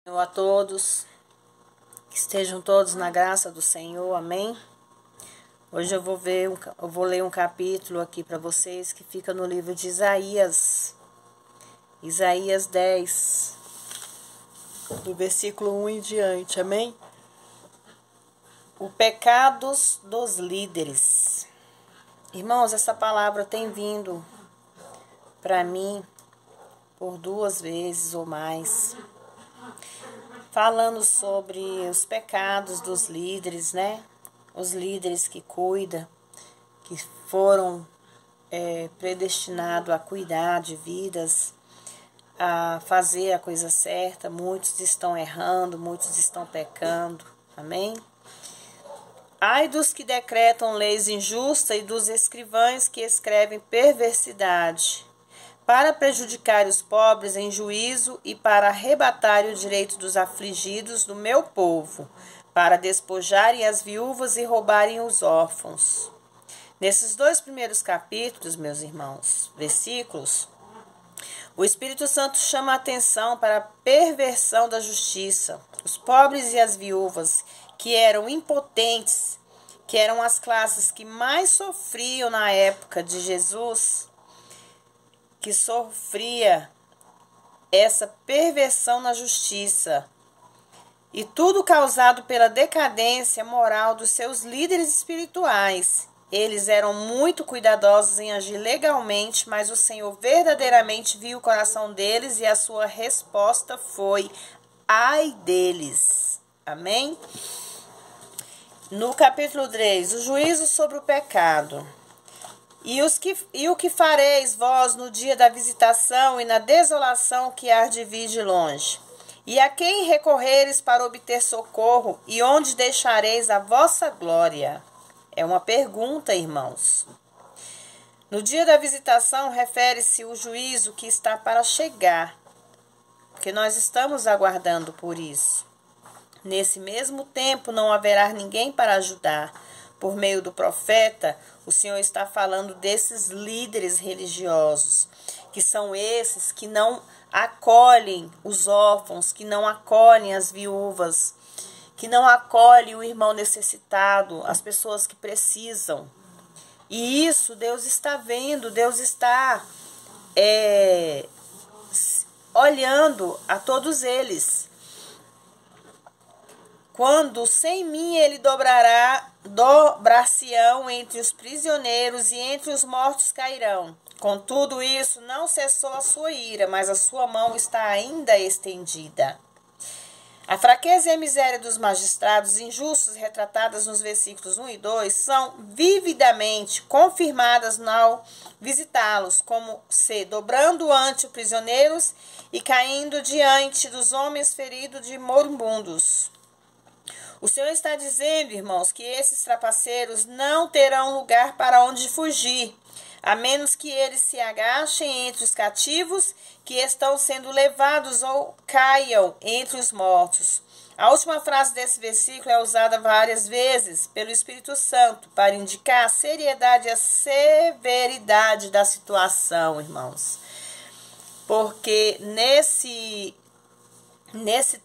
Senhor a todos, que estejam todos na graça do Senhor, amém? Hoje eu vou ler um capítulo aqui para vocês que fica no livro de Isaías, Isaías 10, do versículo 1 em diante, amém? O pecados dos líderes. Irmãos, essa palavra tem vindo para mim por 2 vezes ou mais, falando sobre os pecados dos líderes, né? Os líderes que cuidam, que foram predestinados a cuidar de vidas, a fazer a coisa certa. Muitos estão errando, muitos estão pecando, amém? Ai dos que decretam leis injustas e dos escrivães que escrevem perversidade, para prejudicar os pobres em juízo e para arrebatar o direito dos afligidos do meu povo, para despojarem as viúvas e roubarem os órfãos. Nesses 2 primeiros capítulos, meus irmãos, versículos, o Espírito Santo chama a atenção para a perversão da justiça. Os pobres e as viúvas, que eram impotentes, que eram as classes que mais sofriam na época de Jesus, que sofria essa perversão na justiça, e tudo causado pela decadência moral dos seus líderes espirituais. Eles eram muito cuidadosos em agir legalmente, mas o Senhor verdadeiramente viu o coração deles e a sua resposta foi: ai deles. Amém? No capítulo 3, o juízo sobre o pecado. E o que fareis vós no dia da visitação e na desolação que há de vir de longe? E a quem recorreres para obter socorro? E onde deixareis a vossa glória? É uma pergunta, irmãos. No dia da visitação refere-se o juízo que está para chegar, porque nós estamos aguardando por isso. Nesse mesmo tempo não haverá ninguém para ajudar. Por meio do profeta, o Senhor está falando desses líderes religiosos, que são esses que não acolhem os órfãos, que não acolhem as viúvas, que não acolhem o irmão necessitado, as pessoas que precisam. E isso Deus está vendo, Deus está olhando a todos eles. Quando sem mim ele dobrar-se-ão entre os prisioneiros e entre os mortos cairão. Contudo isso não cessou a sua ira, mas a sua mão está ainda estendida. A fraqueza e a miséria dos magistrados injustos retratadas nos versículos 1 e 2 são vividamente confirmadas ao visitá-los, como se dobrando ante os prisioneiros e caindo diante dos homens feridos de moribundos. O Senhor está dizendo, irmãos, que esses trapaceiros não terão lugar para onde fugir, a menos que eles se agachem entre os cativos que estão sendo levados ou caiam entre os mortos. A última frase desse versículo é usada várias vezes pelo Espírito Santo para indicar a seriedade e a severidade da situação, irmãos. Porque nesse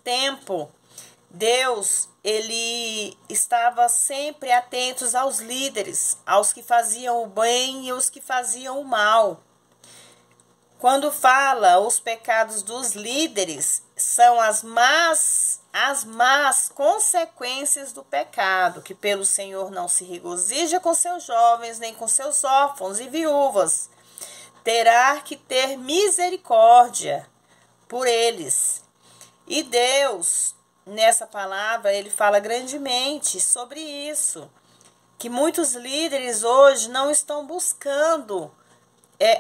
tempo, Deus, ele estava sempre atento aos líderes, aos que faziam o bem e os que faziam o mal. Quando fala os pecados dos líderes, são as más consequências do pecado, que pelo Senhor não se regozija com seus jovens, nem com seus órfãos e viúvas. Terá que ter misericórdia por eles. E Deus, nessa palavra, ele fala grandemente sobre isso, que muitos líderes hoje não estão buscando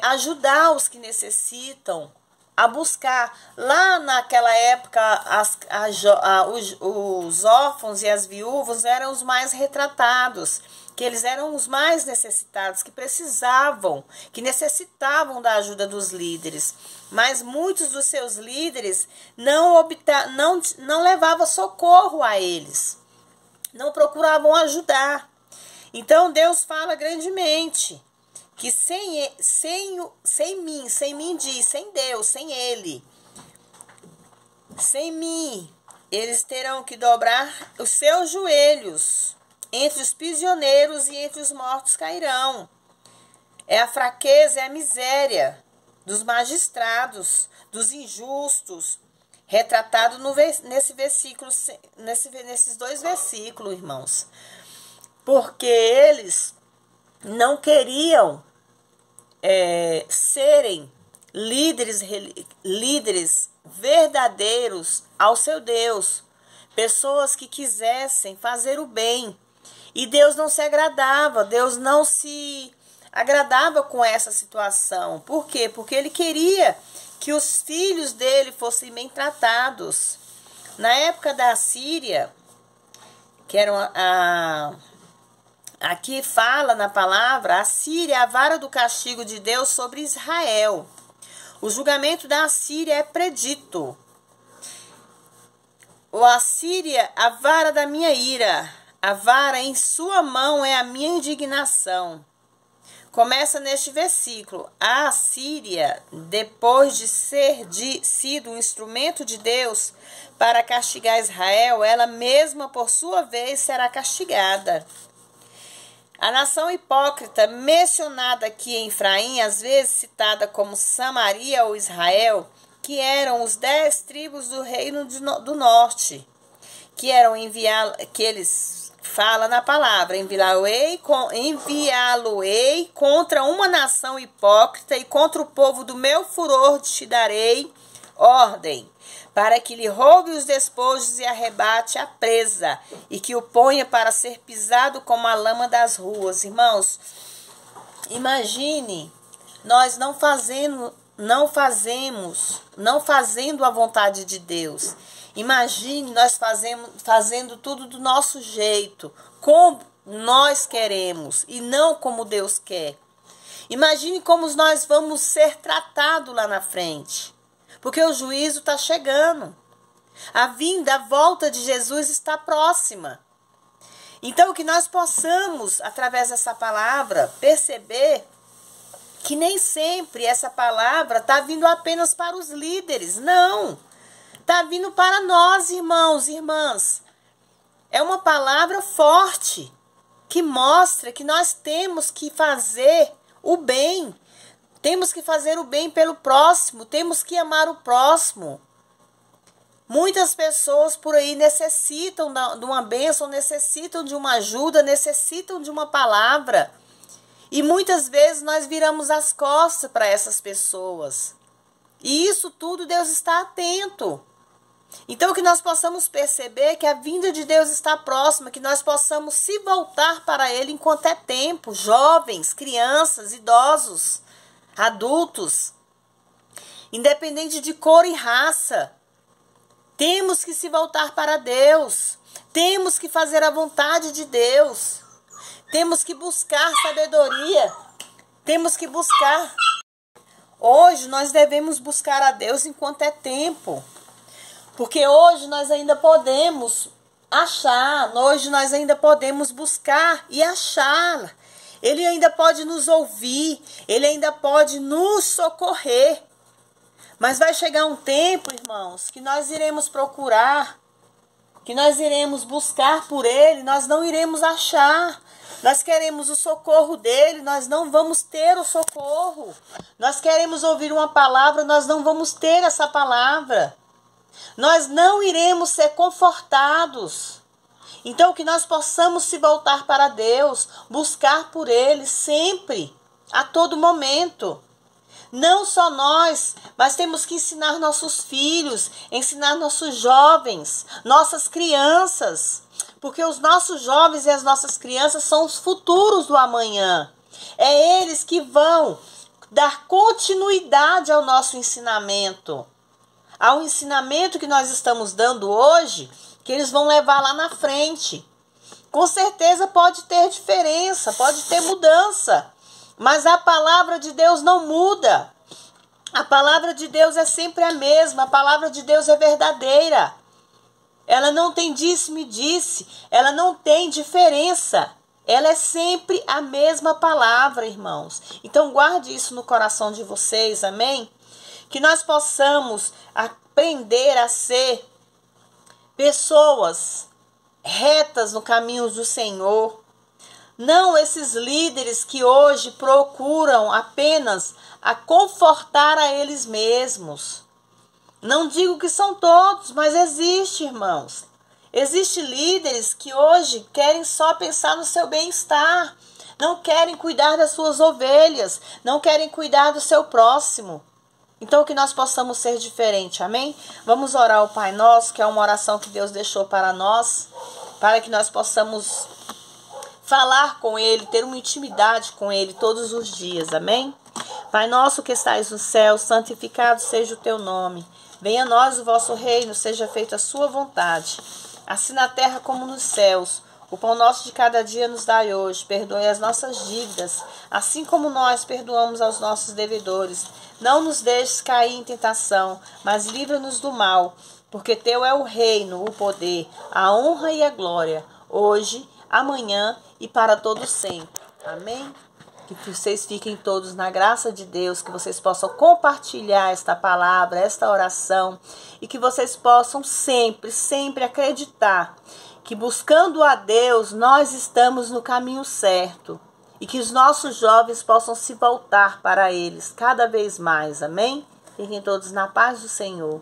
ajudar os que necessitam, a buscar. Lá naquela época, os órfãos e as viúvas eram os mais retratados, que eles eram os mais necessitados, que necessitavam da ajuda dos líderes. Mas muitos dos seus líderes não levavam socorro a eles, não procuravam ajudar. Então Deus fala grandemente que sem Deus, sem Ele, Sem mim, eles terão que dobrar os seus joelhos. Entre os prisioneiros e entre os mortos cairão. É a fraqueza, é a miséria dos magistrados, dos injustos, retratado nesse versículo, nesses dois versículos, irmãos. Porque eles não queriam serem líderes verdadeiros ao seu Deus, pessoas que quisessem fazer o bem. E Deus não se agradava, Deus não se agradava com essa situação. Por quê? Porque ele queria que os filhos dele fossem bem tratados. Na época da Assíria, que era aqui fala na palavra, a Síria é a vara do castigo de Deus sobre Israel. O julgamento da Assíria é predito. O Assíria, a vara da minha ira, a vara em sua mão é a minha indignação. Começa neste versículo. A Assíria, depois de sido um instrumento de Deus para castigar Israel, ela mesma, por sua vez, será castigada. A nação hipócrita, mencionada aqui em Efraim, às vezes citada como Samaria ou Israel, que eram os 10 tribos do reino do norte, que eles fala na palavra, enviá-lo-ei contra uma nação hipócrita e contra o povo do meu furor te darei ordem, para que lhe roube os despojos e arrebate a presa, e que o ponha para ser pisado como a lama das ruas. Irmãos, imagine nós não fazendo a vontade de Deus. Imagine nós fazendo tudo do nosso jeito, como nós queremos e não como Deus quer. Imagine como nós vamos ser tratados lá na frente, porque o juízo está chegando. A volta de Jesus está próxima. Então, que nós possamos, através dessa palavra, perceber que nem sempre essa palavra está vindo apenas para os líderes, não. Está vindo para nós, irmãos e irmãs. É uma palavra forte que mostra que nós temos que fazer o bem. Temos que fazer o bem pelo próximo. Temos que amar o próximo. Muitas pessoas por aí necessitam de uma bênção, necessitam de uma ajuda, necessitam de uma palavra. E muitas vezes nós viramos as costas para essas pessoas. E isso tudo Deus está atento. Então, que nós possamos perceber que a vinda de Deus está próxima, que nós possamos se voltar para Ele enquanto é tempo, jovens, crianças, idosos, adultos, independente de cor e raça. Temos que se voltar para Deus, temos que fazer a vontade de Deus, temos que buscar sabedoria, temos que buscar. Hoje nós devemos buscar a Deus enquanto é tempo. Porque hoje nós ainda podemos achar, hoje nós ainda podemos buscar e achar. Ele ainda pode nos ouvir, ele ainda pode nos socorrer. Mas vai chegar um tempo, irmãos, que nós iremos procurar, que nós iremos buscar por ele, nós não iremos achar. Nós queremos o socorro dele, nós não vamos ter o socorro. Nós queremos ouvir uma palavra, nós não vamos ter essa palavra. Nós não iremos ser confortados. Então, que nós possamos se voltar para Deus, buscar por Ele sempre, a todo momento. Não só nós, mas temos que ensinar nossos filhos, ensinar nossos jovens, nossas crianças. Porque os nossos jovens e as nossas crianças são os futuros do amanhã. É eles que vão dar continuidade ao nosso ensinamento. Ao ensinamento que nós estamos dando hoje, que eles vão levar lá na frente. Com certeza pode ter diferença, pode ter mudança, mas a palavra de Deus não muda. A palavra de Deus é sempre a mesma, a palavra de Deus é verdadeira. Ela não tem disse-me-disse, ela não tem diferença. Ela é sempre a mesma palavra, irmãos. Então guarde isso no coração de vocês, amém? Que nós possamos aprender a ser pessoas retas no caminho do Senhor. Não esses líderes que hoje procuram apenas a confortar a eles mesmos. Não digo que são todos, mas existe, irmãos. Existem líderes que hoje querem só pensar no seu bem-estar. Não querem cuidar das suas ovelhas. Não querem cuidar do seu próximo. Então, que nós possamos ser diferentes, amém? Vamos orar ao Pai Nosso, que é uma oração que Deus deixou para nós, para que nós possamos falar com Ele, ter uma intimidade com Ele todos os dias, amém? Pai nosso que estais no céu, santificado seja o teu nome. Venha a nós o vosso reino, seja feita a sua vontade, assim na terra como nos céus. O pão nosso de cada dia nos dai hoje. Perdoe as nossas dívidas, assim como nós perdoamos aos nossos devedores. Não nos deixes cair em tentação, mas livra-nos do mal, porque teu é o reino, o poder, a honra e a glória, hoje, amanhã e para todo sempre. Amém? Que vocês fiquem todos na graça de Deus, que vocês possam compartilhar esta palavra, esta oração, e que vocês possam sempre, sempre acreditar que buscando a Deus, nós estamos no caminho certo. E que os nossos jovens possam se voltar para eles cada vez mais. Amém? Fiquem todos na paz do Senhor.